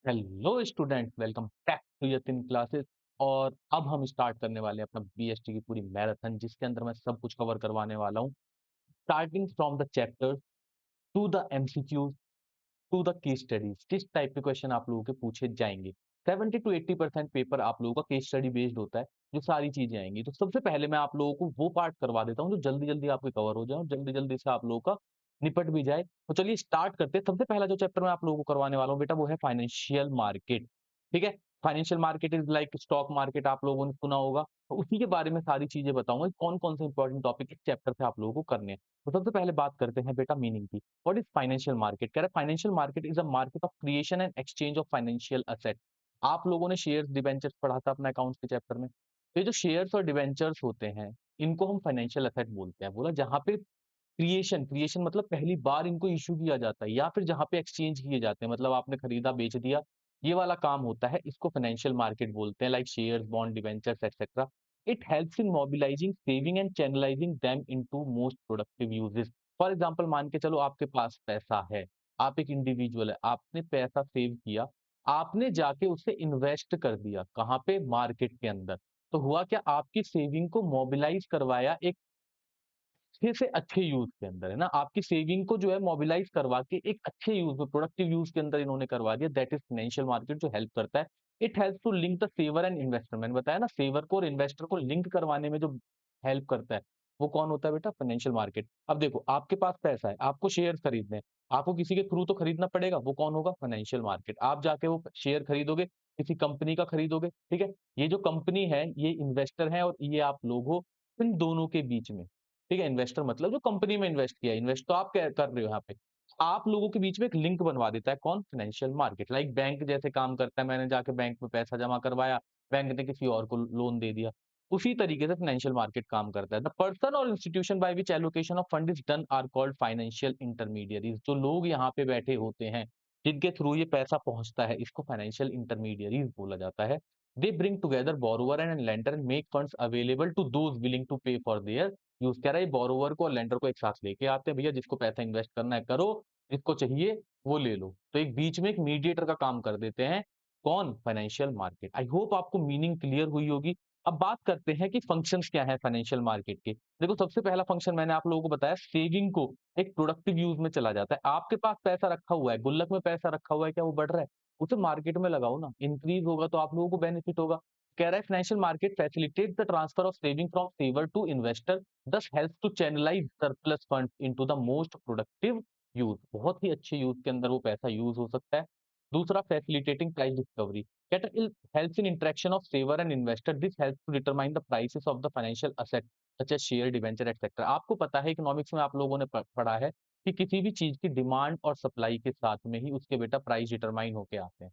Hello student, welcome back to Yatin classes. और अब हम स्टार्ट करने वाले हैं अपना बीएसटी की पूरी मैराथन, जिसके अंदर मैं सब कुछ कवर करवाने वाला हूँ। Starting from the chapter to the MCQs to the case studies, किस टाइप के क्वेश्चन आप लोगों के पूछे जाएंगे। 70 to 80% पेपर आप लोगों का केस स्टडी बेस्ड होता है, जो सारी चीजें आएंगी। तो सबसे पहले मैं आप लोगों को वो पार्ट करवा देता हूँ जो जल्दी जल्दी आपके कवर हो जाए और जल्दी जल्दी से आप लोगों का निपट भी जाए। तो चलिए स्टार्ट करते हैं। सबसे पहला जो चैप्टर मैं आप लोगों को करवाने वाला हूँ बेटा, वो है फाइनेंशियल मार्केट। ठीक है। Financial market is like stock market, आप लोगों ने सुना होगा। तो उसी के बारे में सारी चीजें बताऊंगा, कौन कौन से इंपॉर्टेंट टॉपिक इस चैप्टर से आप लोगों को करने हैं। तो सबसे पहले बात करते हैं बेटा मीनिंग की। What is financial market? कह रहा है financial market is a market of creation and exchange of financial asset. आप लोगों ने शेयर्स डिबेंचर्स पढ़ा था अपना अकाउंट्स के चैप्टर में। तो ये जो शेयर्स और डिबेंचर्स होते हैं, इनको हम फाइनेंशियल एसेट बोलते हैं। बोला जहां पे क्रिएशन क्रिएशन मतलब पहली बार इनको इशू किया जाता है, या फिर जहां पे एक्सचेंज किए जाते हैं, मतलब आपने खरीदा बेच दिया, ये वाला काम होता है, इसको फाइनेंशियल मार्केट बोलते हैं। Like shares, bond, debentures etcetera. It helps in mobilising, saving and channelising them into most productive uses. For example मान के चलो आपके पास पैसा है, आप एक इंडिविजुअल है, आपने पैसा सेव किया, आपने जाके उसे इन्वेस्ट कर दिया कहाँ पे? मार्केट के अंदर। तो हुआ क्या? आपकी सेविंग को मोबिलाइज करवाया एक अच्छे से अच्छे यूज के अंदर, है ना। आपकी सेविंग को जो है मोबिलाइज करवा के एक अच्छे यूज में, प्रोडक्टिव यूज के अंदर इन्होंने करवा दिया। दैट इज फाइनेंशियल मार्केट, जो हेल्प करता है। It help to link the saver and investor. मैंने बताया ना, सेवर को और इन्वेस्टर को लिंक करवाने में जो हेल्प करता है, वो कौन होता है बेटा? Financial market. अब देखो, आपके पास पैसा है, आपको शेयर खरीदने हैं, आपको किसी के थ्रू तो खरीदना पड़ेगा, वो कौन होगा? Financial market. आप जाके वो शेयर खरीदोगे, किसी कंपनी का खरीदोगे, ठीक है। ये जो कंपनी है, ये इन्वेस्टर है और ये आप लोग हो। इन दोनों के बीच में, ठीक है, इन्वेस्टर मतलब जो कंपनी में इन्वेस्ट किया, इन्वेस्ट तो आप कर रहे हो यहाँ पे। आप लोगों के बीच में एक लिंक बनवा देता है कौन? Financial market. लाइक बैंक जैसे काम करता है, मैंने जाके बैंक में पैसा जमा करवाया, बैंक ने किसी और को लोन दे दिया। उसी तरीके से फाइनेंशियल मार्केट काम करता है। द पर्सन और institution by which allocation of fund is done are called financial intermediaries. जो लोग यहाँ पे बैठे होते हैं, जिनके थ्रू ये पैसा पहुंचता है, इसको फाइनेंशियल इंटरमीडियरीज बोला जाता है। They bring together borrower and lender and make funds available to those willing to pay for their use. कह रहा है बोरोवर को और लेंडर को एक साथ लेके आते हैं, भैया जिसको पैसा इन्वेस्ट करना है करो, जिसको चाहिए वो ले लो। तो एक बीच में एक मीडिएटर का काम कर देते हैं कौन? Financial market. आई होप आपको मीनिंग क्लियर हुई होगी। अब बात करते हैं कि फंक्शंस क्या है फाइनेंशियल मार्केट के। देखो, सबसे पहला फंक्शन मैंने आप लोगों को बताया, सेविंग को एक प्रोडक्टिव यूज में चला जाता है। आपके पास पैसा रखा हुआ है, गुल्लक में पैसा रखा हुआ है, क्या वो बढ़ रहा है? उसे मार्केट में लगाओ ना, इंक्रीज होगा तो आप लोगों को बेनिफिट होगा। कह रहा है financial market facilitate the transfer of saving from saver to investor, thus helps to channelize surplus funds into the most productive use। बहुत ही अच्छे यूज के अंदर वो पैसा यूज हो सकता है। दूसरा, फैसिलिटेटिंग प्राइस डिस्कवरी। कहता है helps in interaction of saver and investor, this helps to determine the prices of the financial asset such as share, debenture etcetera. आपको पता है, इकोनॉमिक्स में आप लोगों ने पढ़ा है कि किसी भी चीज की डिमांड और सप्लाई के साथ में ही उसके बेटा प्राइस डिटरमाइन होके आते हैं।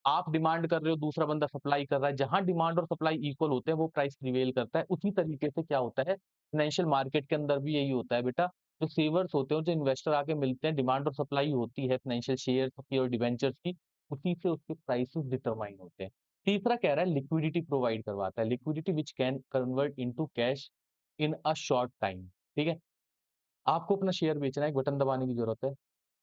आप डिमांड कर रहे हो, दूसरा बंदा सप्लाई कर रहा है, जहां डिमांड और सप्लाई इक्वल होते हैं वो प्राइस प्रिवेल करता है। उसी तरीके से क्या होता है फाइनेंशियल मार्केट के अंदर भी, यही होता है बेटा। जो सेवर्स होते हैं, जो इन्वेस्टर आके मिलते हैं, डिमांड और सप्लाई होती है फाइनेंशियल शेयर्स की और डिवेंचर्स की, उसी से उसके प्राइसेस डिटरमाइन होते हैं। तीसरा कह रहा है लिक्विडिटी प्रोवाइड करवाता है, liquidity which can convert into cash in a short time. ठीक है। आपको अपना शेयर बेचना है, एक बटन दबाने की जरूरत है,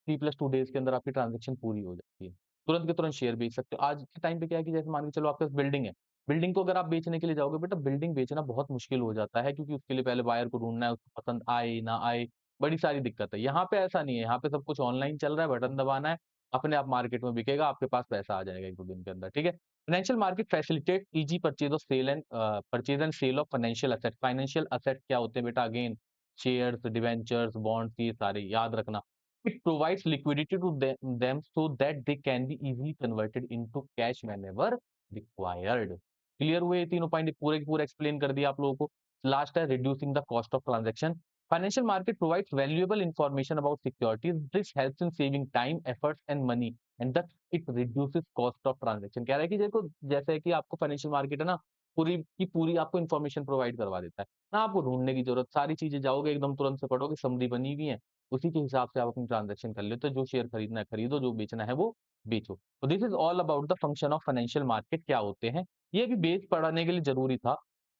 3+2 डेज के अंदर आपकी ट्रांजेक्शन पूरी हो जाती है। तुरंत के तुरंत शेयर बेच सकते हो। आज के टाइम पे क्या है कि जैसे मान के चलो आपके पास बिल्डिंग है, बिल्डिंग को अगर आप बेचने के लिए जाओगे बेटा, बिल्डिंग बेचना बहुत मुश्किल हो जाता है, क्योंकि उसके लिए पहले बायर को ढूँढना है, उसको पसंद आए ना आए, बड़ी सारी दिक्कत है। यहाँ पे ऐसा नहीं है, यहाँ पे सब कुछ ऑनलाइन चल रहा है, बटन दबाना है, अपने आप मार्केट में बिकेगा, आपके पास पैसा आ जाएगा 1-2 दिन के अंदर, ठीक है। Financial market facilitate easy purchase and sale of financial asset. Financial asset क्या होते हैं बेटा? अगेन शेयर्स, डिबेंचर्स, बॉन्ड्स, ये सारे याद रखना। It provides liquidity to them so that they can be easily converted into cash whenever required। Clear हुए ये तीनों पॉइंट? पूरे के पूरे एक्सप्लेन कर दिया आप लोगों को। लास्ट है reducing the cost of transaction. Financial market provides valuable information about securities, this helps in saving time, efforts and money, and that it reduces cost of transaction. कह रहा है कि देखो, जैसे है कि आपको फाइनेंशियल मार्केट है ना, पूरी की पूरी आपको इन्फॉर्मेशन प्रोवाइड करवा देता है ना, आपको ढूंढने की जरूरत, सारी चीजें जाओगे एकदम तुरंत से पढ़ोगे, समरी बनी हुई है, उसी के हिसाब से आप अपनी ट्रांजैक्शन कर लेते हो। जो शेयर खरीदना है खरीदो, जो बेचना है वो बेचो। तो this is all about the function of financial market, क्या होते हैं ये भी बेस पढ़ाने के लिए जरूरी था।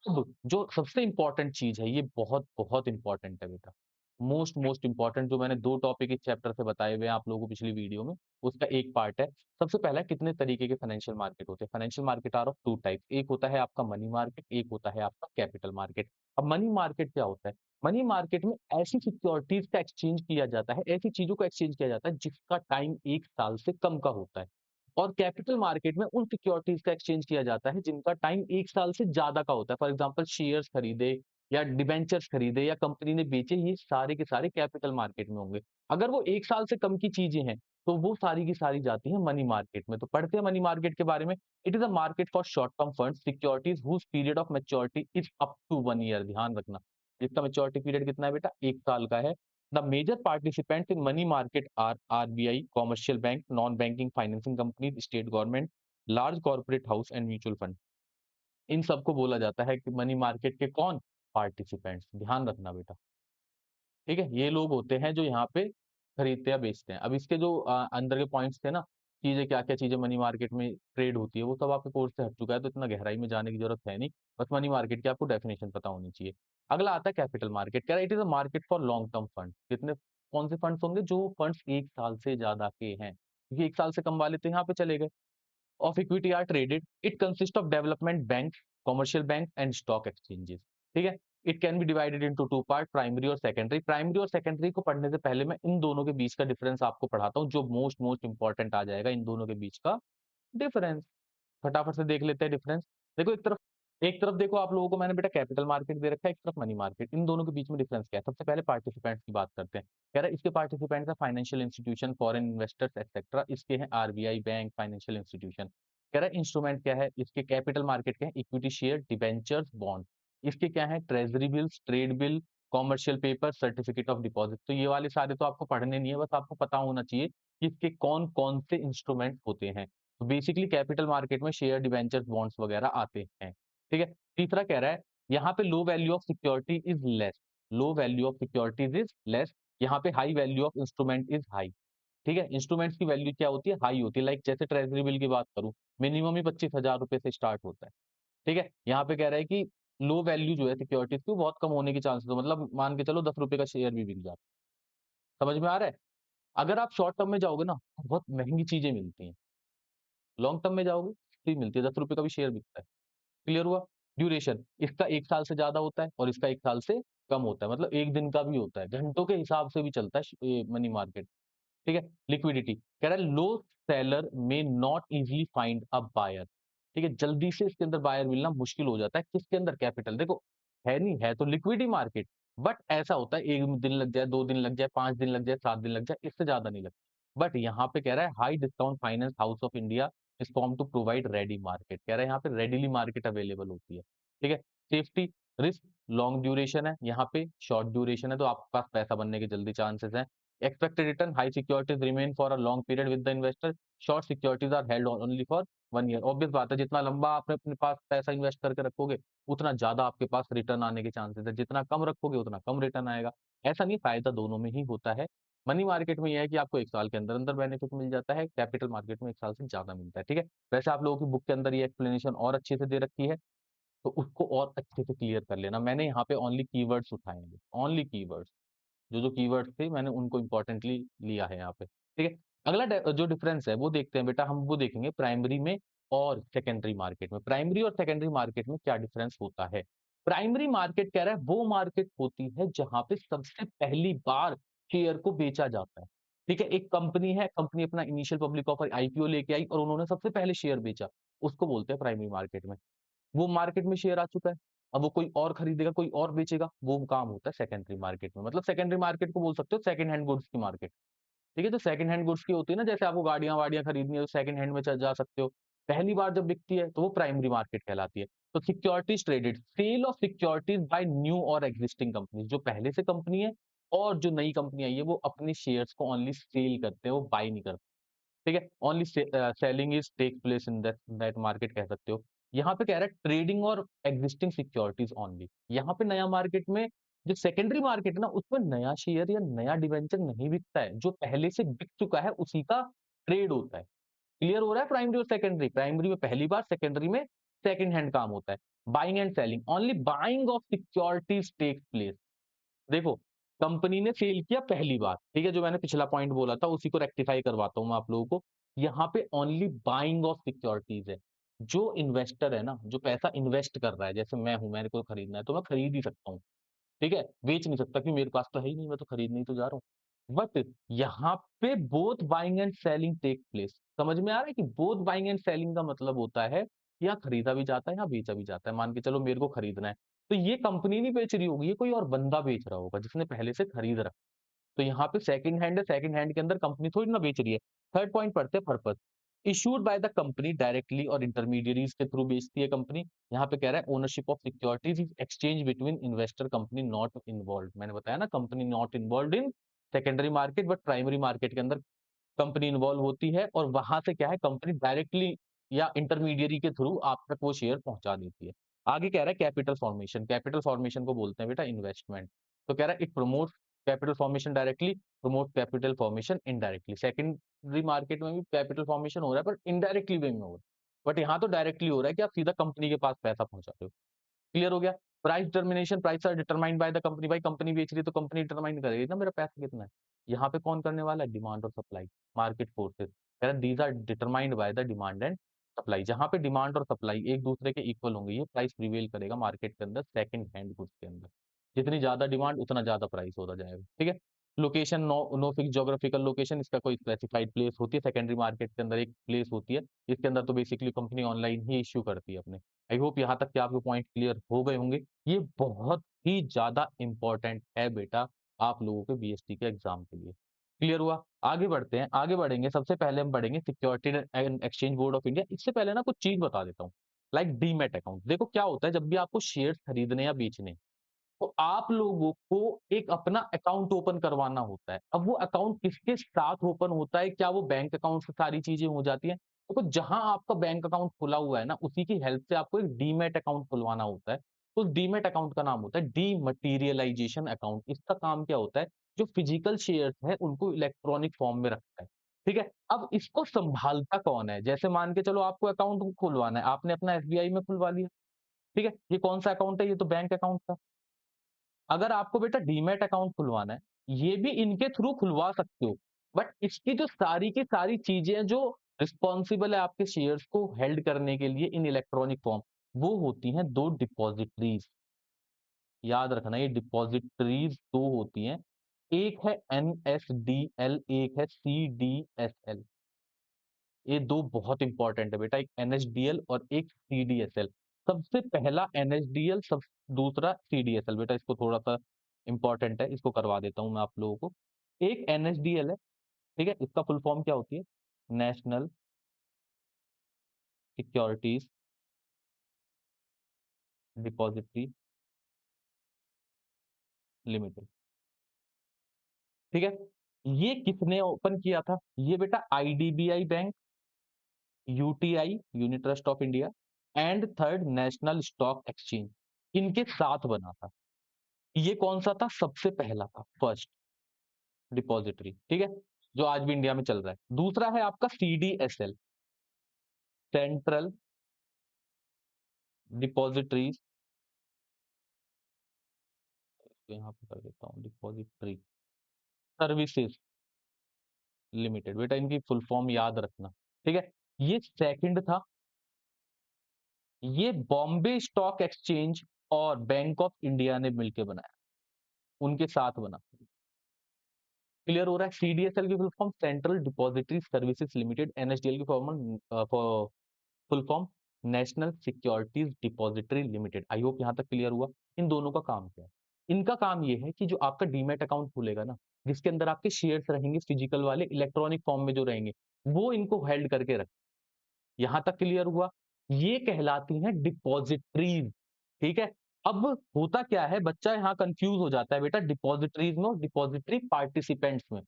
अब जो सबसे इंपॉर्टेंट चीज है, ये बहुत बहुत इंपॉर्टेंट है बेटा, मोस्ट मोस्ट इंपॉर्टेंट जो मैंने 2 टॉपिक इस चैप्टर से बताए हुए हैं आप लोगों को पिछली वीडियो में, उसका एक पार्ट है। सबसे पहला कितने तरीके के फाइनेंशियल मार्केट होते हैं? Financial market are of 2 types, एक होता है आपका मनी मार्केट, एक होता है आपका कैपिटल मार्केट। अब मनी मार्केट क्या होता है? मनी मार्केट में ऐसी सिक्योरिटीज़ का एक्सचेंज किया जाता है, ऐसी चीज़ों का एक्सचेंज किया जाता है जिसका टाइम 1 साल से कम का होता है। और कैपिटल मार्केट में उन सिक्योरिटीज़ का एक्सचेंज किया जाता है जिनका टाइम 1 साल से ज़्यादा का होता है। फॉर एग्जांपल शेयर्स खरीदे या डिबेंचर्स खरीदे या कंपनी ने बेचे, ये सारे के सारे कैपिटल मार्केट में होंगे। अगर वो 1 साल से कम की चीज़ें हैं, तो वो सारी की सारी जाती हैं मनी मार्केट में। तो पढ़ते हैं मनी मार्केट के बारे में। It is a market for short term funds, securities whose period of maturity is up to 1 year, ध्यान रखना। इसका मैच्योरिटी पीरियड कितना है बेटा? 1 साल का है। The major participants in money market are RBI, commercial bank, non banking financing companies, state government, large corporate house and mutual fund. इन सबको बोला जाता है कि मनी मार्केट के कौन? पार्टिसिपेंट्स, ध्यान रखना बेटा। ठीक है? ये लोग होते हैं जो यहाँ पे खरीदते या बेचते हैं। अब इसके जो अंदर के पॉइंट्स थे ना, चीज़ें क्या-क्या चीज़ें मनी मार्केट में ट्रेड होती है, वो सब आपके कोर्स से हट चुका है, तो इतना गहराई में जाने की ज़रूरत है नहीं। बस मनी मार्केट की आपको डेफिनिशन पता होनी चाहिए। अगला आता है कैपिटल मार्केट। कह रहा है it is a market for long term funds. कितने कौन से फंड्स होंगे? जो फंड्स 1 साल से ज़्यादा के हैं। क्योंकि 1 साल से कम वाले तो यहाँ पे चले गए। of equity are traded. It consists of development banks, commercial banks and stock exchanges. ठीक है? It can be divided into two part, primary और secondary. Primary और secondary को पढ़ने से पहले मैं इन दोनों के बीच का डिफरेंस आपको पढ़ाता हूँ, जो मोस्ट मोस्ट इंपॉर्टेंट आ जाएगा इन दोनों के बीच का डिफरेंस। फटाफट से देख लेते हैं डिफरेंस। देखो एक तरफ देखो आप लोगों को मैंने बेटा कैपिटल मार्केट दे रखा है, एक तरफ मनी मार्केट। इन दोनों के बीच में डिफरेंस क्या है? सबसे पहले पार्टिसिपेंट्स की बात करते हैं। कह रहा है इसके पार्टिसिपेंट्स है financial institution, foreign investors etcetera. इसके हैं आरबीआई, बैंक, फाइनेंशियल इंस्टीट्यूशन। कह रहा है इंस्ट्रूमेंट क्या है? इसके कैपिटल मार्केट के हैं इक्विटी शेयर, डिबेंचर्स, बॉन्ड। इसके क्या है? Treasury bills, trade bill, commercial paper, certificate of deposit. तो ये वाले सारे तो आपको पढ़ने नहीं है, बस आपको पता होना चाहिए कि इसके कौन-कौन से इंस्ट्रूमेंट होते हैं। तो बेसिकली कैपिटल मार्केट में शेयर, डिबेंचर्स, बॉन्ड्स वगैरह आते हैं। ठीक है? तीसरा कह रहा है यहाँ पे low value of security is less. Low value of securities is less. यहाँ पे high value of instrument is high. ठीक है? इंस्ट्रूमेंट्स की वैल्यू क्या होती है? हाई होती है। लाइक जैसे ट्रेजरी बिल की बात करूँ, मिनिमम ही 25,000 रुपए से स्टार्ट होता है। ठीक है? यहाँ पे कह रहा है कि लो वैल्यू जो है सिक्योरिटीज की वो बहुत कम होने के चांसेस, मतलब मान के चलो 10 रुपए का शेयर भी बिक जाता है। समझ में आ रहा है? अगर आप शॉर्ट टर्म में जाओगे ना, तो बहुत महंगी चीजें मिलती हैं। लॉन्ग टर्म में जाओगे, फ्री मिलती है, 10 रुपए का भी शेयर बिकता है। क्लियर हुआ? ड्यूरेशन इसका 1 साल से ज़्यादा होता है और इसका 1 साल से कम होता है, मतलब 1 दिन का भी होता है, घंटों के हिसाब से भी चलता है ये मनी मार्केट। ठीक है? लिक्विडिटी कह रहा है लो seller may not easily find a buyer. ठीक है? जल्दी से इसके अंदर बायर मिलना मुश्किल हो जाता है। किसके अंदर? कैपिटल। देखो, है नहीं, है तो लिक्विड ही मार्केट, बट ऐसा होता है 1 दिन लग जाए, 2 दिन लग जाए, 5 दिन लग जाए, 7 दिन लग जाए, इससे ज़्यादा नहीं लगता। बट यहाँ पे कह रहा है high discount finance house of India is form to provide ready market. कह रहा है यहाँ पे रेडीली मार्केट अवेलेबल होती है। ठीक है? सेफ्टी, रिस्क, लॉन्ग ड्यूरेशन है, यहाँ पे शॉर्ट ड्यूरेशन है, तो आपके पास पैसा बनने के जल्दी चांसेस हैं। Expected return, high securities remain for a long period with the investor. Short securities are held only for 1 year. Obvious बात है, जितना लंबा आपने अपने पास पैसा इन्वेस्ट करके रखोगे, उतना ज़्यादा आपके पास रिटर्न आने के चांसेस है। जितना कम रखोगे, उतना कम रिटर्न आएगा। ऐसा नहीं, फ़ायदा दोनों में ही होता है। मनी मार्केट में ये है कि आपको 1 साल के अंदर-अंदर बेनिफिट मिल जाता है, कैपिटल मार्केट में 1 साल से ज़्यादा मिलता है, ठीक है? वैसे आप लोगों की बुक के अंदर ये एक्सप्लेनेशन और अच्छे से दे रखी है, तो उसको और अच्छे से क्लियर कर लेना। मैंने यहाँ पे ओनली कीवर्ड्स उठाए हैं, ओनली कीवर्ड्स। जो कीवर्ड्स थे मैंने उनको इम्पोर्टेंटली लिया है यहाँ पे, ठीक है? अगला जो डिफरेंस है वो देखते हैं बेटा, हम वो देखेंगे प्राइमरी में और सेकेंडरी मार्केट में। प्राइमरी और सेकेंडरी मार्केट में क्या डिफरेंस होता है? प्राइमरी मार्केट कह रहा है वो मार्केट होती है जहाँ पे सबसे पहली बार शेयर को बेचा जाता है। ठीक है? एक कंपनी है, कंपनी अपना इनिशियल पब्लिक ऑफर आईपीओ लेके आई और उन्होंने सबसे पहले शेयर बेचा, उसको बोलते हैं प्राइमरी मार्केट में। वो मार्केट में शेयर आ चुका है। अब वो कोई और खरीदेगा, कोई और बेचेगा, वो काम होता है सेकेंडरी मार्केट में। मतलब सेकेंडरी मार्केट को बोल सकते हो सेकंड हैंड गुड्स की मार्केट। ठीक है? जो सेकंड हैंड गुड्स की होती है ना, जैसे आपको गाड़ियाँ-वाड़ियाँ खरीदनी है, तो सेकंड हैंड में जा सकते हो। पहली बार जब बिकती है, तो वो प्राइमरी मार्केट कहलाती है। तो securities traded, sale of securities by new और एक्जिस्टिंग कंपनीज़, जो पहले से कंपनी है और जो नई कंपनी आई है, वो अपने शेयर्स को ओनली सेल करते हैं, वो बाय नहीं करते। ठीक है? Only selling is take place in that that market कह सकते हो। यहाँ पे कह रहा है ट्रेडिंग और एक्जिस्टिंग सिक्योरिटीज़ ओनली। यहाँ पे नया मार्केट में जो सेकेंडरी मार्केट है ना, उसमें नया शेयर या नया डिवेंचर नहीं बिकता है। जो पहले से बिक चुका है, उसी का ट्रेड होता है। क्लियर हो रहा है प्राइमरी और सेकेंडरी? प्राइमरी में पहली बार, सेकेंडरी में सेकंड हैंड काम होता है। Buying and selling, only buying of securities takes place. देखो, कंपनी ने सेल किया पहली बार, ठीक है? जो मैंने पिछला पॉइंट बोला था उसी को रेक्टिफाई करवाता हूँ मैं आप लोगों को। यहाँ पे ओनली बाइंग ऑफ सिक्योरिटीज़ है। जो इन्वेस्टर है ना, जो पैसा इन्वेस्ट कर रहा है, जैसे मैं हूँ, मेरे को खरीदना है तो मैं खरीद ही सकता हूँ। ठीक है? बेच नहीं सकता क्योंकि मेरे पास तो है ही नहीं, मैं तो खरीदने ही तो जा रहा हूँ। बट यहाँ पे both buying and selling take place. समझ में आ रहा है कि बोथ बाइंग एंड सेलिंग का मतलब होता है कि यहाँ खरीदा भी जाता है, यहाँ बेचा भी जाता है। मान के चलो मेरे को खरीदना है, तो ये कंपनी नहीं बेच रही होगी, ये कोई और बंदा बेच रहा होगा जिसने पहले से खरीद रखा। तो यहाँ पे सेकंड हैंड है, सेकंड हैंड के अंदर कंपनी थोड़ी ना बेच रही है। थर्ड पॉइंट पढ़ते हैं purpose. Issued by the company directly और इंटरमीडियरीज के थ्रू बेचती है कंपनी। यहाँ पे कह रहा है ownership of securities is exchange between investor company not involved. मैंने बताया ना company not involved in secondary market but primary market के अंदर कंपनी इन्वॉल्व होती है और वहां से क्या है कंपनी डायरेक्टली या इंटरमीडियरी के थ्रू आप तक वो शेयर पहुंचा देती है। आगे कह रहा है कैपिटल फॉर्मेशन। कैपिटल फॉर्मेशन को बोलते हैं बेटा इन्वेस्टमेंट। तो कह रहा है it promote capital formation directly, promote capital formation indirectly. Secondary market में भी कैपिटल फॉर्मेशन हो रहा है पर इनडायरेक्टली वे में हो रहा है, बट यहाँ तो डायरेक्टली हो रहा है कि आप सीधा कंपनी के पास पैसा पहुंचा रहे हो। क्लियर हो गया? Price determination, price are determined by the company. भाई कंपनी बेच रही है तो कंपनी डिटरमाइन करेगी ना मेरा पैसा कितना है। यहाँ पे कौन करने वाला है? डिमांड और सप्लाई, मार्केट फोर्सेस। कह रहा है these are determined by the demand and supply. जहाँ पे डिमांड और सप्लाई एक दूसरे के इक्वल होंगे, ये प्राइस प्रिवेल करेगा मार्केट के अंदर सेकंड हैंड गुड्स के अंदर। जितनी ज्यादा डिमांड उतना ज्यादा प्राइस होता जाएगा। ठीक है? Location, no no fix geographical location, इसका कोई स्पेसिफाइड प्लेस होती है सेकेंडरी मार्केट के अंदर, एक प्लेस होती है। इसके अंदर तो बेसिकली कंपनी ऑनलाइन ही इश्यू करती है अपने। आई होप यहाँ तक के आपके पॉइंट क्लियर हो गए होंगे। ये बहुत ही ज्यादा इंपॉर्टेंट है बेटा आप लोगों के बीएसटी के एग्जाम के लिए। क्लियर हुआ? आगे बढ़ते हैं, आगे बढ़ेंगे। सबसे पहले हम बढ़ेंगे security and exchange board of India. इससे पहले ना कुछ चीज बता देता हूँ, लाइक डीमेट अकाउंट। देखो क्या होता है जब भी आपको शेयर खरीदने या बेचने, तो आप लोगों को एक अपना अकाउंट ओपन करवाना होता है। अब वो अकाउंट किसके साथ ओपन होता है? क्या वो बैंक अकाउंट से सारी चीजें हो जाती हैं? देखो जहां आपका बैंक अकाउंट खुला हुआ है ना, उसी की हेल्प से आपको एक डीमैट अकाउंट खुलवाना होता है। तो डीमैट अकाउंट का नाम होता है डीमटीरियलाइजेशन अकाउंट। इसका काम क्या होता है? जो फिजिकल शेयर्स है उनको इलेक्ट्रॉनिक फॉर्म में रखता है। ठीक है? अब इसको संभालता कौन है? जैसे मान के चलो आपको अकाउंट खुलवाना है, आपने अपना एसबीआई में खुलवा लिया। ठीक है? ये कौन सा अकाउंट है? ये तो बैंक अकाउंट था। अगर आपको बेटा डीमैट अकाउंट खुलवाना है, ये भी इनके थ्रू खुलवा सकते हो। बट इसकी जो सारी की सारी चीजें जो रिस्पॉन्सिबल है आपके शेयर्स को हेल्ड करने के लिए इन इलेक्ट्रॉनिक फॉर्म, वो होती हैं दो डिपॉजिटरीज। याद रखना ये डिपॉजिटरीज दो होती हैं। एक है एनएसडीएल, एक है सीडीएसएल। ये दो बहुत इंपॉर्टेंट है बेटा, एक एनएसडीएल और एक सीडीएसएल। सबसे पहला एनएसडीएल, सब दूसरा सीडीएसएल। बेटा इसको थोड़ा सा इंपॉर्टेंट है, इसको करवा देता हूं मैं आप लोगों को। एक एनएसडीएल है, ठीक है? इसका फुल फॉर्म क्या होती है? National securities depository limited. ठीक है? ये किसने ओपन किया था? ये बेटा IDBI bank, UTI unit trust of India and third national stock exchange, इनके साथ बना था। ये कौन सा था? सबसे पहला था, फर्स्ट डिपॉजिटरी। ठीक है? जो आज भी इंडिया में चल रहा है। दूसरा है आपका सीडीएसएल, सेंट्रल डिपॉजिटरीज। यहाँ पे कर देता हूँ डिपॉजिटरी सर्विसेज लिमिटेड। बेटा इनकी फुल फॉर्म याद रखना। ठीक है? ये सेकंड था। ये बॉम्बे स्टॉक एक्सचेंज और बैंक ऑफ इंडिया ने मिलकर बनाया, उनके साथ बना। क्लियर हो रहा है? सीडीएसएल की full form central depository services limited, NSDL की full form national securities depository limited. I hope यहां तक क्लियर हुआ। इन दोनों का काम क्या है? इनका काम ये है कि जो आपका डीमैट अकाउंट खुलेगा ना, जिसके अंदर आपके शेयर्स रहेंगे फिजिकल वाले, इलेक्ट्रॉनिक फॉर्म में जो रहेंगे, वो इनको हेल्ड करके रख। यहां तक क्लियर हुआ? ये कहलाती हैं डिपॉजिटरीज। ठीक है? अब होता क्या है, बच्चा यहाँ कंफ्यूज हो जाता है बेटा डिपॉजिटरीज में और डिपॉजिटरी पार्टिसिपेंट्स में।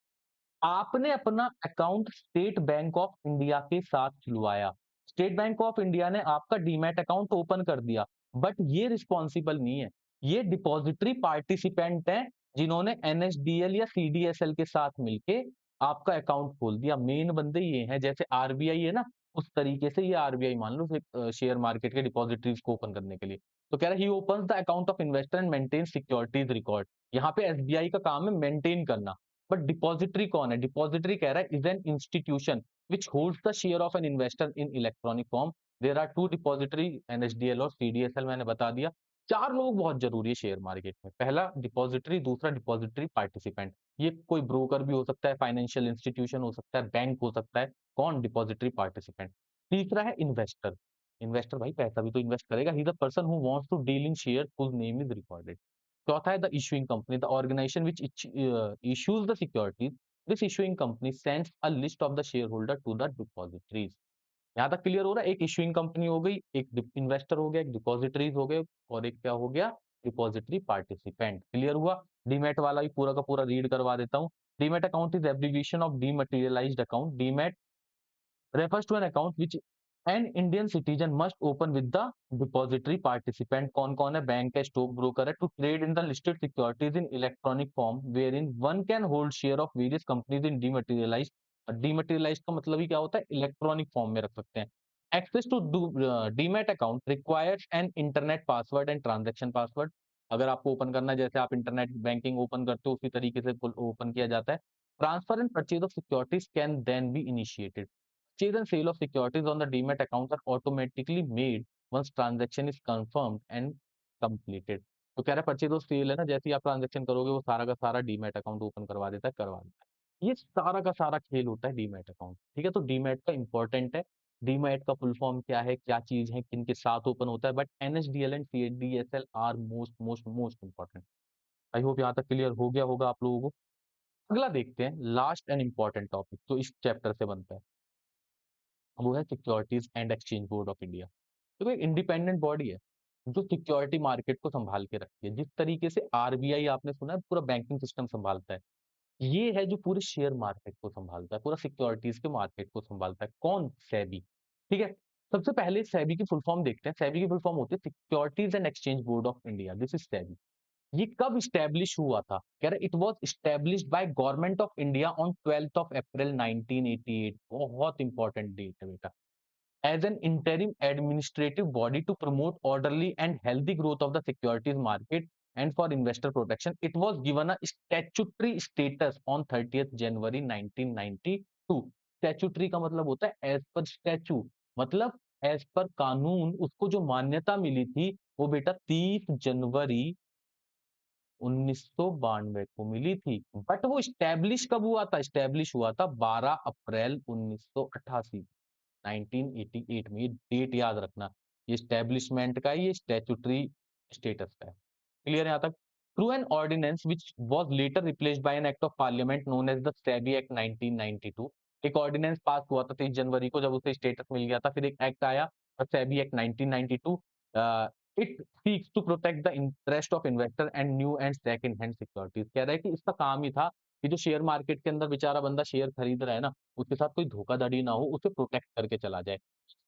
आपने अपना account state bank of India के साथ खुलवाया, स्टेट बैंक ऑफ इंडिया ने आपका डीमैट अकाउंट ओपन कर दिया, बट ये रिस्पॉन्सिबल नहीं है। ये डिपॉजिटरी पार्टिसिपेंट हैं जिन्होंने एनएसडीएल या सीडीएसएल के साथ मिलके आपका अकाउंट खोल दिया। मेन बंदे ये हैं, जैसे आरबीआई है ना, उस तरीके से ये आरबीआई मान लो शेयर मार्केट के डिपॉजिटरीज को ओपन करने के लिए। तो कह रहा है he opens the account of investor and maintain securities record. यहाँ पे एसबीआई का काम है मेंटेन करना। बट डिपॉजिटरी कौन है? डिपॉजिटरी कह रहा है is an institution which holds the share of an investor in electronic form. There are two depository, NSDL और सीडीएसएल, मैंने बता दिया। 4 लोग बहुत ज़रूरी है शेयर मार्केट में। पहला डिपॉजिटरी, दूसरा डिपॉजिटरी पार्टिसिपेंट। ये कोई ब्रोकर भी हो सकता है, फाइनेंशियल इंस्टीट्यूशन हो सकता है, बैंक हो सकता है। कौन? Depository participant. तीसरा है इन्वेस्टर। इन्वेस्टर भाई पैसा भी तो इन्वेस्ट करेगा। He is the person who wants to deal in share whose name is recorded. चौथा है the issuing company, the organisation which issues the securities. This issuing company sends a list of the share holder to the depositories. यहाँ तक clear हो रहा है? एक issuing company हो गई, एक इन्वेस्टर हो गया, एक डिपॉजिटरीज हो गए और एक क्या हो गया? Depository participant. क्लियर हुआ? डीमैट वाला भी पूरा का पूरा रीड करवा देता हूँ। Demat account is abbreviation of dematerialized account. Demat refers to an account which an Indian citizen must open with the depository participant। कौन कौन है? बैंक है, स्टॉक ब्रोकर है, to trade in the listed securities in electronic form wherein one can hold share of various companies in dematerialized। डीमैटेरियलाइज्ड का मतलब ही क्या होता है? इलेक्ट्रॉनिक फॉर्म में रख सकते हैं। Access to demat account requires an internet password and transaction password. अगर आपको ओपन करना है, जैसे आप इंटरनेट बैंकिंग ओपन करते हो उसी तरीके से ओपन किया जाता है। Transfer and purchase of securities can then be initiated. Purchase and sale of securities on the demat account are automatically made once transaction is confirmed and completed। तो कह रहा है परचेज और सेल है ना, जैसे ही आप ट्रांजेक्शन करोगे वो सारा का सारा डीमैट अकाउंट ओपन करवा देता है, करवा देता है। ये सारा का सारा खेल होता है डीमैट अकाउंट। ठीक है, तो डीमैट का इंपॉर्टेंट है। डीमैट का फुल फॉर्म क्या है, क्या चीज है, किन के साथ ओपन होता है? But NSDL and CDSL are most most most important. I hope यहाँ तक क्लियर हो गया होगा आप लोगों को। अगला देखते हैं, लास्ट एंड इंपॉर्टेंट टॉपिक जो इस चैप्टर से बनता है, वो है securities and exchange board of India. तो एक इंडिपेंडेंट बॉडी है जो सिक्योरिटी मार्केट को संभाल के रखती है। जिस तरीके से आरबीआई आपने सुना है पूरा बैंकिंग सिस्टम संभालता है, ये है जो पूरे शेयर मार्केट को संभालता है, पूरा सिक्योरिटीज के मार्केट को संभालता है। कौन? सेबी। ठीक है, सबसे पहले सेबी की फुल फॉर्म देखते हैं। सेबी की फुल फॉर्म होती है securities and exchange board of India. This is SEBI. ये कब स्टैब्लिश हुआ था? कह रहे it was established by government of India on 12th of April 1988। बहुत इंपॉर्टेंट डेट है बेटा। as an interim administrative body to promote orderly and healthy growth of the securities market and for investor protection, it was given a statutory status on 30th January 1992। Statutory का मतलब होता है as per statue, मतलब as per कानून उसको जो मान्यता मिली थी वो बेटा 30 जनवरी 1992 को मिली थी। बट वो स्टैब्लिश कब हुआ था? स्टैब्लिश हुआ था 12 अप्रैल 1988, 1988 में। ये डेट याद रखना। ये एस्टेब्लिशमेंट का है, ये स्टैट्यूटरी स्टेटस का है। क्लियर है यहाँ तक? Through an ordinance which was later replaced by an act of parliament known as the SEBI act 1992। एक ऑर्डिनेंस पास हुआ था 30 जनवरी को, जब उसे स्टेटस मिल गया था, फिर एक एक्ट आया SEBI act 1992। It seeks to protect the interest of investor and new and second hand securities. कह रहा है कि इसका काम ही था कि जो शेयर मार्केट के अंदर बेचारा बंदा शेयर खरीद रहा है ना, उसके साथ कोई धोखाधड़ी ना हो, उसे प्रोटेक्ट करके चला जाए।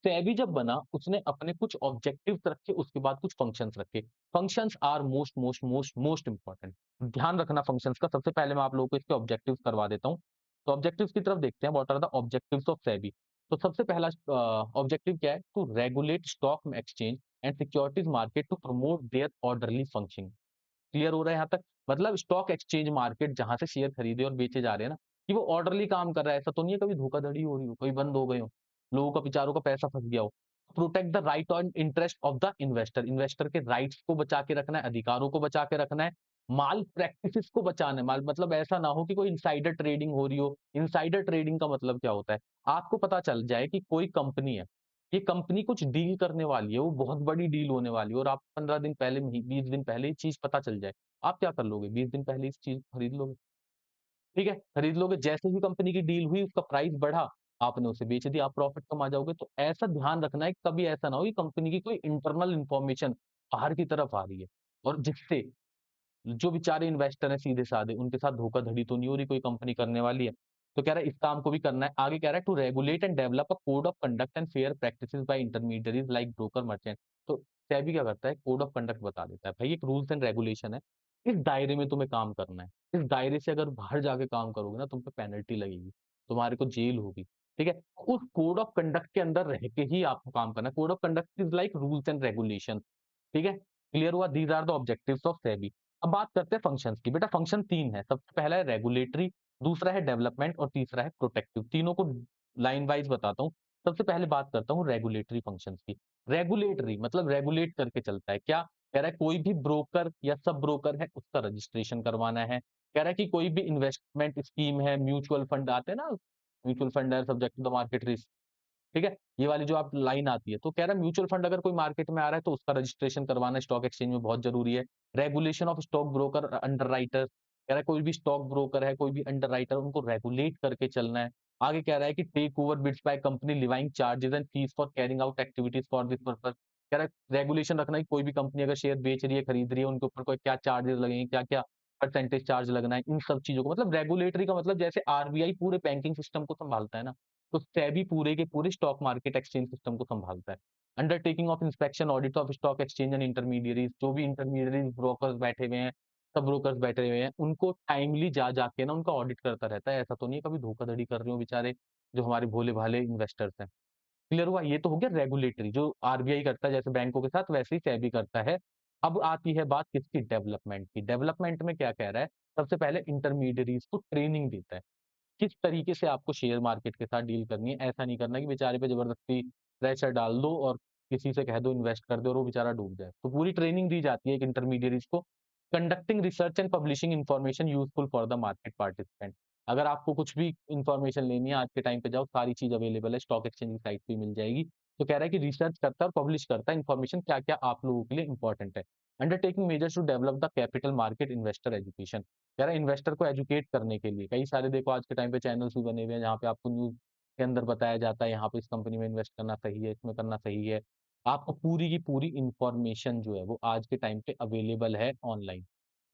सेबी जब बना उसने अपने कुछ ऑब्जेक्टिव्स रखे, उसके बाद कुछ फंक्शंस रखे। Functions are most most most most important. ध्यान रखना फंक्शंस का। सबसे पहले मैं आप लोगों को इसके ऑब्जेक्टिव्स करवा देता हूँ। तो ऑब्जेक्टिव्स की तरफ देखते हैं, what are the objectives of SEBI. तो सबसे पहला ऑब्जेक्टिव क्या है? To regulate stock exchange and securities market to promote their orderly functioning. Clear हो रहा है यहाँ तक? मतलब स्टॉक एक्सचेंज मार्केट जहां से शेयर खरीदे और बेचे जा रहे हैं ना, कि वो ऑर्डरली काम कर रहा है। ऐसा तो नहीं है कभी धोखाधड़ी हो रही हो, कभी बंद हो गए हो, लोगों का बेचारों का पैसा फंस गया हो। प्रोटेक्ट द राइट और interest of the investor. Investor के राइट्स को बचा के रखना है, अधिकारों को बचा के रखना है। माल प्रैक्टिसेस को बचाना है। माल मतलब ऐसा ना हो कि कोई इनसाइडर ट्रेडिंग हो रही हो। इनसाइडर ट्रेडिंग का मतलब क्या होता है? आपको पता चल जाए कि कोई कंपनी है, ये कंपनी कुछ डील करने वाली है, वो बहुत बड़ी डील होने वाली है, और आप 15 दिन पहले, 20 दिन पहले ये चीज पता चल जाए, आप क्या कर लोगे? 20 दिन पहले इस चीज खरीद लोगे। ठीक है, खरीद लोगे। जैसे ही कंपनी की डील हुई, उसका प्राइस बढ़ा, आपने उसे बेच दिया, आप प्रॉफिट कमा जाओगे। तो ऐसा ध्यान रखना है कि कभी ऐसा ना हो कि कंपनी की कोई इंटरनल इंफॉर्मेशन बाहर की तरफ आ रही है, और जिससे जो बेचारे इन्वेस्टर हैं सीधे साधे, उनके साथ धोखाधड़ी तो नहीं हो रही, कोई कंपनी करने वाली है। तो कह रहा है इस काम को भी करना है। आगे कह रहा है to regulate and develop a code of conduct and fair practices by intermediaries like broker merchant. तो सेबी क्या करता है? कोड ऑफ कंडक्ट बता देता है, भाई एक रूल्स एंड रेगुलेशन है, इस दायरे में तुम्हें काम करना है। इस दायरे से अगर बाहर जाके काम करोगे ना, तुम पे पेनल्टी लगेगी, तुम्हारे को जेल होगी। ठीक है, उस कोड ऑफ कंडक्ट के अंदर रह के ही आपको काम करना है। Code of conduct is like rules and regulation. ठीक है, क्लियर हुआ? These are the objectives of SEBI. अब बात करते हैं फंक्शंस की। बेटा फंक्शन 3 है। सबसे पहला है रेगुलेटरी, दूसरा है डेवलपमेंट और तीसरा है प्रोटेक्टिव। तीनों को लाइन वाइज़ बताता हूँ। सबसे पहले बात करता हूँ रेगुलेटरी फंक्शंस की। रेगुलेटरी मतलब रेगुलेट करके चलता है। क्या कह रहा है? कोई भी ब्रोकर या सब ब्रोकर है उसका रजिस्ट्रेशन करवाना है। कह रहा है कि कोई भी इन्वेस्टमेंट स्कीम है, म्यूचुअल फंड आते हैं ना, म्यूचुअल फंड है subject to the market risk. ठीक है? ये वाली जो आप लाइन आती है, तो कह रहा है म्यूचुअल फंड अगर कोई मार्केट में आ रहा है तो उसका रजिस्ट्रेशन करवाना स्टॉक एक्सचेंज में बहुत ज़रूरी है। Regulation of stock broker underwriter, कह रहा है कोई भी स्टॉक ब्रोकर है, कोई भी अंडरराइटर उनको रेगुलेट करके चलना है। आगे कह रहा है कि take over bids by company levying charges and fees for carrying out activities for this purpose. कह रहा है रेगुलेशन रखना है कि कोई भी कंपनी अगर शेयर बेच रही है, खरीद रही है, उनके ऊपर कोई क्या चार्जेस लगेंगे, क्या-क्या परसेंटेज चार्ज लगना है, इन सब चीज़ों को मतलब रेगुलेटरी का मतलब जैसे आरबीआई पूरे बैंकिंग सिस्टम को संभालता है ना, तो सेबी पूरे के पूरे स्टॉक मार्केट एक्सचेंज सिस्टम को संभालता है। Undertaking of inspection audit of stock exchange and intermediaries, जो भी इंटरमीडियरीज ब्रोकर्स बैठे हुए हैं, सब ब्रोकर्स बैठे हुए हैं, उनको टाइमली जा जाके ना उनका ऑडिट करता रहता है। ऐसा तो नहीं है कभी धोखाधड़ी कर रहे हो बेचारे जो हमारे भोले-भाले इन्वेस्टर्स हैं। क्लियर हुआ? ये तो हो गया रेगुलेटरी जो आरबीआई करता है जैसे बैंकों के साथ वैसे ही सेबी करता है। अब आती है बात किसकी? डेवलपमेंट की। डेवलपमेंट में क्या कह रहा है? सबसे पहले इंटरमीडियरीज को ट्रेनिंग देता है। किस तरीके से आपको शेयर मार्केट के साथ डील करनी है। ऐसा नहीं करना कि बेचारे पे ज़बरदस्ती प्रेशर डाल दो और किसी से कह दो इन्वेस्ट कर दो और वो बेचारा डूब जाए। तो पूरी ट्रेनिंग दी जाती है एक इंटरमीडिएरीज़ को। Conducting research and publishing information useful for the market participant. अगर आपको कुछ भी इन्फॉर्मेशन लेनी है आज के टाइम पे जाओ सारी चीज़ अवेलेबल है स्टॉक एक्सचेंज की साइट पे मिल जाएगी। तो कह रहा है कि रिसर्च करता है और पब्लिश करता है इन्फॉर्मेशन क्या-क्या आप लोगों के लिए इम्पोर्टेंट है। Undertaking measures to develop the capital market investor education. कह रहा है इन्वेस्टर को एजुकेट करने के लिए कई सारे देखो आज के टाइम पे चैनल्स भी बने हुए हैं जहाँ पे आपको न्यूज़ के अंदर बताया जाता है यहाँ पे इस कंपनी में इन्वेस्ट करना सही है, इसमें करना सही है। आपको पूरी की पूरी इन्फॉर्मेशन जो है वो आज के टाइम पे अवेलेबल है ऑनलाइन।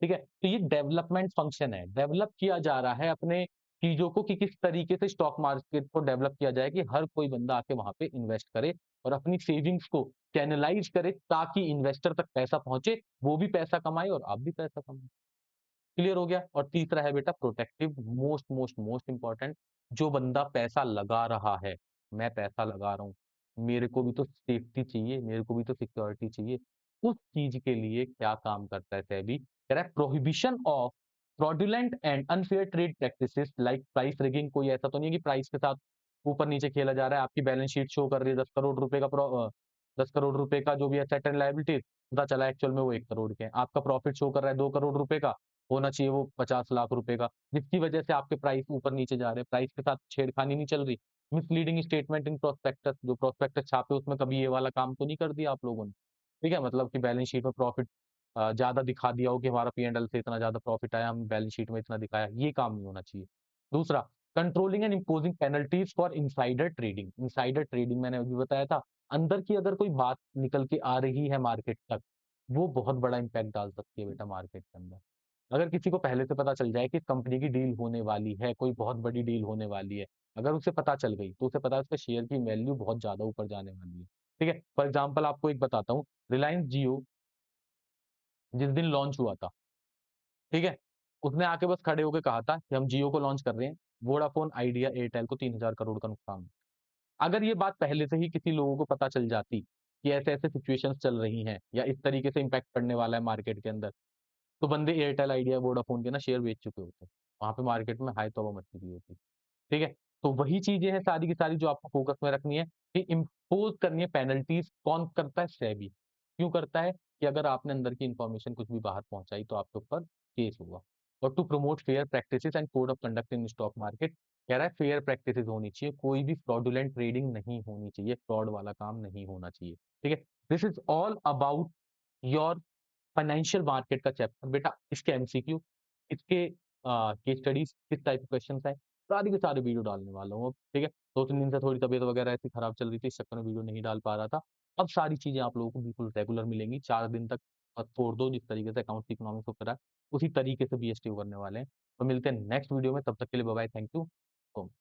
ठीक है? तो ये डेवलपमेंट फंक्शन है। डेवलप किया जा रहा है अपने चीज़ों को कि किस तरीके से स्टॉक मार्केट को डेवलप किया जाए कि हर कोई बंदा आके वहाँ पे इन्वेस्ट करे और अपनी सेविंग्स को चैनलाइज़ करे ताकि इन्वेस्टर तक पैसा पहुँचे, वो भी पैसा कमाए और आप भी पैसा कमाएँ। क्लियर हो गया? और तीसरा है बेटा protective most most most important जो बंदा पैसा लगा रहा है, मैं पैसा लगा रहा हूँ, मेरे को भी तो सेफ्टी चाहिए, मेरे को भी तो सिक्योरिटी चाहिए। उस चीज़ के लिए क्या काम करता है सेबी? कह रहा है prohibition of fraudulent and unfair trade practices like price rigging. कोई ऐसा तो नहीं है कि प्राइस के साथ ऊपर-नीचे खेला जा रहा है, आपकी बैलेंस शीट शो कर रही है 10 करोड़ रुपए का 10 करोड़ रुपए का जो भी एसेट एंड लायबिलिटीज़, पता चला एक्चुअल में वो 1 करोड़ के हैं। आपका प्रॉफिट शो कर रहा है 2 करोड़ रुपए का, होना चाहिए वो 50 लाख रुपए का, जिसकी वजह से आपके प्राइस ऊपर-नीचे जा रहे हैं। प्राइस के साथ छेड़खानी नहीं चल रही। मिसलीडिंग स्टेटमेंट इन प्रोस्पेक्टस, जो प्रोस्पेक्टस छापे उसमें कभी ये वाला काम तो नहीं कर दिया आप लोगों ने। ठीक है? मतलब कि बैलेंस शीट में प्रॉफिट ज़्यादा दिखा दिया हो कि हमारा पी-एंड-एल से इतना ज़्यादा प्रॉफिट आया, हम बैलेंस शीट में इतना दिखाया, ये काम नहीं होना चाहिए। दूसरा, controlling and imposing penalties for insider trading. Insider trading मैंने अभी बताया था, अंदर की अगर कोई बात निकल के आ रही है मार्केट तक, वो बहुत बड़ा इम्पैक्ट डाल सकती है बेटा मार्केट के अंदर। अगर किसी को पहले से पता चल जाए कि कंपनी की डील होने वाली है, कोई बहुत बड़ी डील होने वाली है, अगर उसे पता चल गई, तो उसे पता है उसके शेयर की वैल्यू बहुत ज़्यादा ऊपर जाने वाली है। ठीक है? फॉर एग्ज़ाम्पल आपको एक बताता हूँ, रिलायंस जियो जिस दिन लॉन्च हुआ था, ठीक है? उसने आके बस खड़े होके कहा था कि हम जियो को लॉन्च कर रहे हैं, वोडाफ़ोन, आइडिया, एयरटेल को 3000 करोड़ का नुकसान। अगर ये बात पहले से ही किसी लोगों को पता चल जाती कि ऐसे-ऐसे सिचुएशंस चल रही हैं या इस तरीके से इम्पैक्ट पड़ने वाला है मार्केट के अंदर, तो बंदे एयरटेल, आइडिया, वोडाफ़ोन के ना शेयर बेच चुके होते। वहाँ पे मार्केट में हाई तौबा मच चुकी होती। ठीक है? तो वही चीज़ें हैं सारी की सारी जो आपको फ़ोकस में रखनी है कि इम्पोज़ करनी है पेनल्टीज़ कौन करता है? सेबी। क्यों करता है? कि अगर आपने अंदर की इन्फॉर्मेशन कुछ भी बाहर पहुँचाई तो आपके ऊपर केस होगा। और to promote fair practices and code of conduct in stock market. कह रहा है फेयर प्रैक्टिसेज़ होनी चाहिए, कोई भी फ्रॉडुलेंट ट्रेडिंग नहीं होनी चाहिए, फ्रॉड वाला काम नहीं होना चाहिए। ठीक है? This is all about your financial market का चैप्टर। बेटा इसके एमसीक्यू, इसके केस स्टडीज़, किस टाइप के क्वेश्चन्स हैं, सारी के सारे वीडियो डालने वाला हूँ अब, ठीक है? 2-3 दिन से थोड़ी तबीयत वगैरह ऐसी खराब चल रही थी, इस चक्कर में वीडियो नहीं डाल पा रहा था। अब सारी चीज़ें आप लोगों को बिल्कुल रेगुलर मिलेंगी, 4 दिन तक मत छोड़ दो, जिस तरीके से अकाउंट्स इकोनॉमिक्स को करा, उसी तरीके से बीएसटी को करने वाले हैं। तो मिलते हैं नेक्स्ट वीडियो में, तब तक के लिए bye-bye, thank you so much.